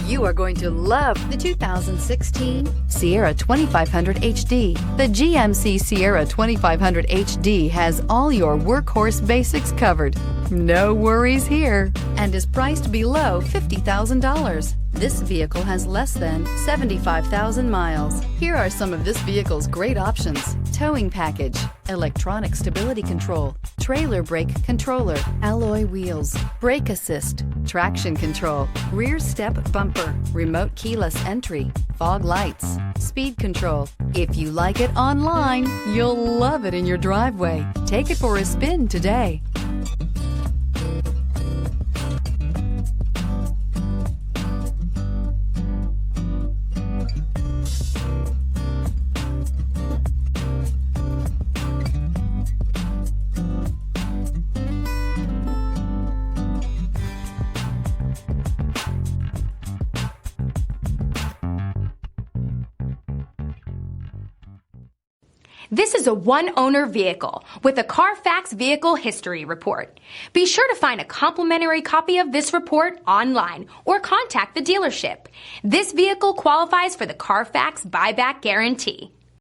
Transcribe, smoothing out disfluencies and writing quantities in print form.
You are going to love the 2016 Sierra 2500 HD. The GMC Sierra 2500 HD has all your workhorse basics covered. No worries here, and is priced below $50,000. This vehicle has less than 75,000 miles. Here are some of this vehicle's great options: towing package, electronic stability control, trailer brake controller, alloy wheels, brake assist, traction control, rear step bumper, remote keyless entry, fog lights, speed control. If you like it online, you'll love it in your driveway. Take it for a spin today. This is a one-owner vehicle with a CARFAX Vehicle History Report. Be sure to find a complimentary copy of this report online or contact the dealership. This vehicle qualifies for the CARFAX Buyback Guarantee.